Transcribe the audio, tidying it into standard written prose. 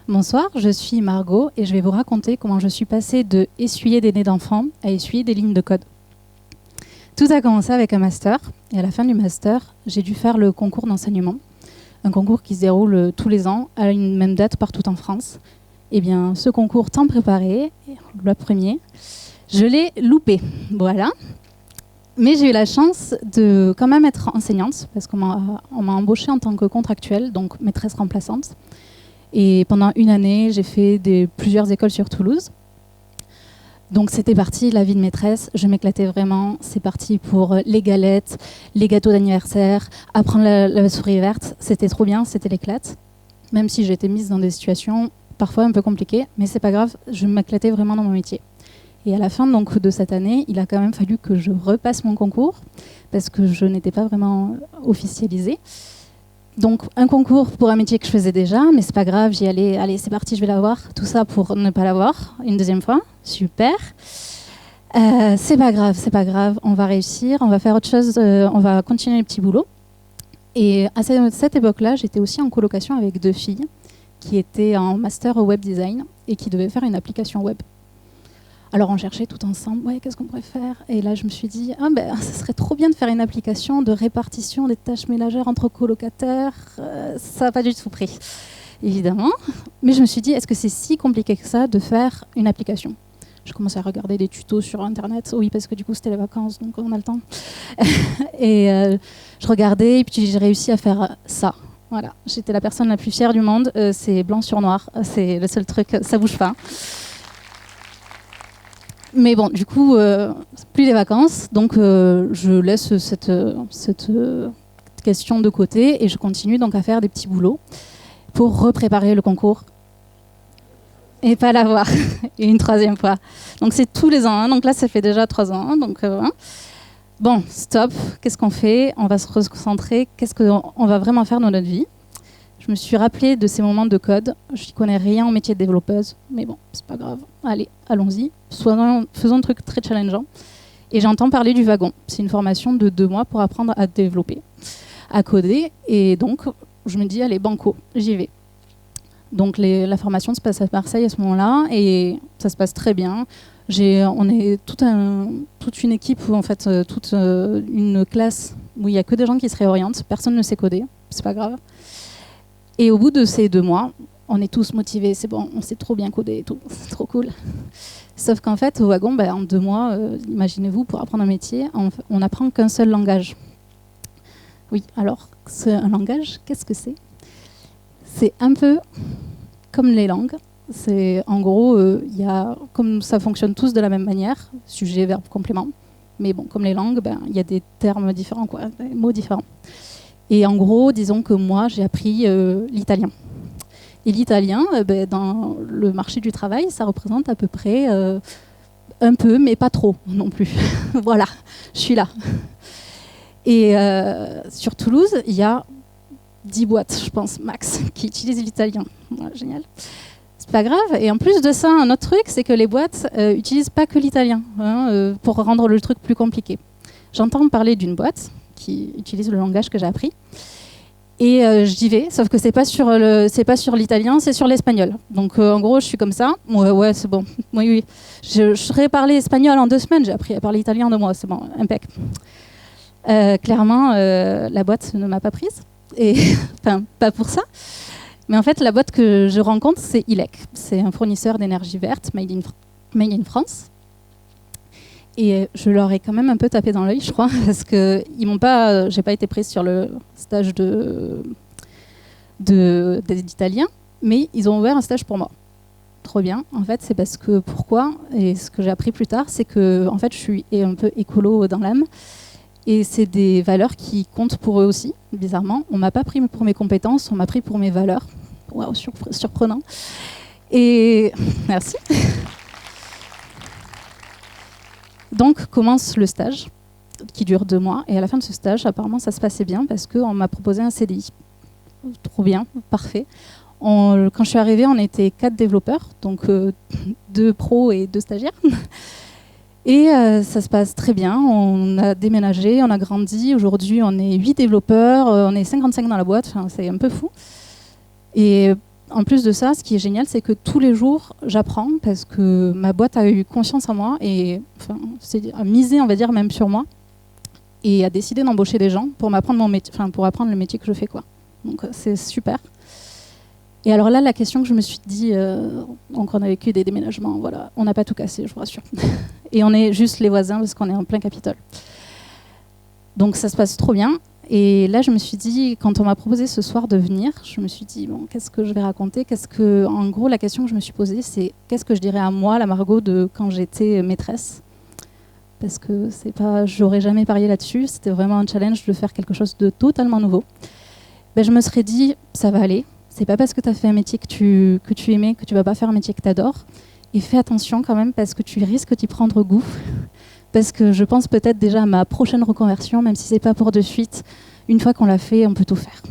Bonsoir, je suis Margot et je vais vous raconter comment je suis passée de essuyer des nez d'enfants à essuyer des lignes de code. Tout a commencé avec un master et à la fin du master, j'ai dû faire le concours d'enseignement. Un concours qui se déroule tous les ans à une même date partout en France. Eh bien, ce concours tant préparé, le premier, je l'ai loupé. Voilà. Mais j'ai eu la chance de quand même être enseignante parce qu'on m'a embauchée en tant que contractuelle, donc maîtresse remplaçante. Et pendant une année, j'ai fait plusieurs écoles sur Toulouse. Donc c'était parti, la vie de maîtresse, je m'éclatais vraiment. C'est parti pour les galettes, les gâteaux d'anniversaire, apprendre la souris verte. C'était trop bien, c'était l'éclate. Même si j'étais mise dans des situations parfois un peu compliquées, mais c'est pas grave, je m'éclatais vraiment dans mon métier. Et à la fin donc, de cette année, il a quand même fallu que je repasse mon concours, parce que je n'étais pas vraiment officialisée. Donc un concours pour un métier que je faisais déjà, mais c'est pas grave, j'y allais, allez c'est parti, je vais l'avoir. Tout ça pour ne pas l'avoir une deuxième fois, super. C'est pas grave, on va réussir, on va faire autre chose, on va continuer les petits boulots. Et à cette époque-là, j'étais aussi en colocation avec deux filles qui étaient en master web design et qui devaient faire une application web. Alors on cherchait tout ensemble, ouais, qu'est-ce qu'on pourrait faire? Et là je me suis dit, ça serait trop bien de faire une application de répartition des tâches ménagères entre colocataires. Ça n'a pas du tout pris, évidemment. Mais je me suis dit, est-ce que c'est si compliqué que ça de faire une application? Je commençais à regarder des tutos sur Internet, oui, parce que du coup c'était les vacances, donc on a le temps. Et je regardais, et puis j'ai réussi à faire ça. Voilà, j'étais la personne la plus fière du monde, c'est blanc sur noir, c'est le seul truc, ça bouge pas. Mais bon, du coup, plus les vacances, donc je laisse cette question de côté et je continue donc à faire des petits boulots pour repréparer le concours et pas l'avoir une troisième fois. Donc c'est tous les ans, hein. Donc là ça fait déjà 3 ans. Donc bon, stop, qu'est-ce qu'on fait? On va se reconcentrer, qu'est-ce qu'on va vraiment faire dans notre vie? Je me suis rappelée de ces moments de code. Je n'y connais rien en métier de développeuse, mais bon, c'est pas grave. Allez, allons-y. Faisons un truc très challengeant. Et j'entends parler du wagon. C'est une formation de 2 mois pour apprendre à développer, à coder. Et donc, je me dis, allez, banco, j'y vais. Donc, la formation se passe à Marseille à ce moment-là, et ça se passe très bien. On est toute une équipe, en fait, toute une classe où il n'y a que des gens qui se réorientent. Personne ne sait coder, c'est pas grave. Et au bout de ces 2 mois, on est tous motivés, c'est bon, on sait trop bien coder et tout, c'est trop cool. Sauf qu'en fait, au wagon, en 2 mois, imaginez-vous, pour apprendre un métier, on n'apprend qu'un seul langage. Oui, alors, un langage, qu'est-ce que c'est? C'est un peu comme les langues. C'est, en gros, comme ça fonctionne tous de la même manière, sujet, verbe, complément. Mais bon, comme les langues, il y a des termes différents, des mots différents. Et en gros, disons que moi, j'ai appris l'italien. Et l'italien, dans le marché du travail, ça représente à peu près un peu, mais pas trop non plus. Voilà, je suis là. Et sur Toulouse, il y a 10 boîtes, je pense, max, qui utilisent l'italien. Voilà, génial. C'est pas grave. Et en plus de ça, un autre truc, c'est que les boîtes utilisent pas que l'italien pour rendre le truc plus compliqué. J'entends parler d'une boîte qui utilise le langage que j'ai appris. Et j'y vais, sauf que c'est pas sur l'italien, c'est sur l'espagnol. Donc en gros, je suis comme ça. Ouais, c'est bon. Oui. Je serais parlé espagnol en 2 semaines. J'ai appris à parler italien en 2 mois. C'est bon, impec. Clairement, la boîte ne m'a pas prise. Et enfin, pas pour ça. Mais en fait, la boîte que je rencontre, c'est ILEC. C'est un fournisseur d'énergie verte, made in France. Et je leur ai quand même un peu tapé dans l'œil, je crois, parce que j'ai pas été prise sur le stage d'italien, mais ils ont ouvert un stage pour moi. Trop bien. En fait, c'est parce que pourquoi? Et ce que j'ai appris plus tard, c'est que en fait, je suis un peu écolo dans l'âme, et c'est des valeurs qui comptent pour eux aussi. Bizarrement, on m'a pas pris pour mes compétences, on m'a pris pour mes valeurs. Waouh, surprenant. Et merci. Donc commence le stage qui dure 2 mois et à la fin de ce stage, apparemment ça se passait bien parce qu'on m'a proposé un CDI. Trop bien, parfait. Quand je suis arrivée, on était 4 développeurs, donc 2 pros et 2 stagiaires. Et ça se passe très bien, on a déménagé, on a grandi. Aujourd'hui, on est 8 développeurs, on est 55 dans la boîte, enfin, c'est un peu fou. Et en plus de ça, ce qui est génial, c'est que tous les jours, j'apprends parce que ma boîte a eu confiance en moi et a misé, on va dire, même sur moi et a décidé d'embaucher des gens pour m'apprendre mon métier, pour apprendre le métier que je fais, quoi. Donc c'est super. Et alors là, la question que je me suis dit, donc on a vécu des déménagements, voilà, on n'a pas tout cassé, je vous rassure. Et on est juste les voisins parce qu'on est en plein Capitole. Donc ça se passe trop bien. Et là, je me suis dit, quand on m'a proposé ce soir de venir, je me suis dit, bon, qu'est-ce que je vais raconter ? En gros, la question que je me suis posée, c'est qu'est-ce que je dirais à moi, la Margot, de quand j'étais maîtresse ? Parce que j'aurais jamais parié là-dessus. C'était vraiment un challenge de faire quelque chose de totalement nouveau. Je me serais dit, ça va aller. C'est pas parce que tu as fait un métier que tu aimais que tu vas pas faire un métier que tu adores. Et fais attention quand même parce que tu risques d'y prendre goût. Parce que je pense peut-être déjà à ma prochaine reconversion, même si c'est pas pour de suite. Une fois qu'on l'a fait, on peut tout faire.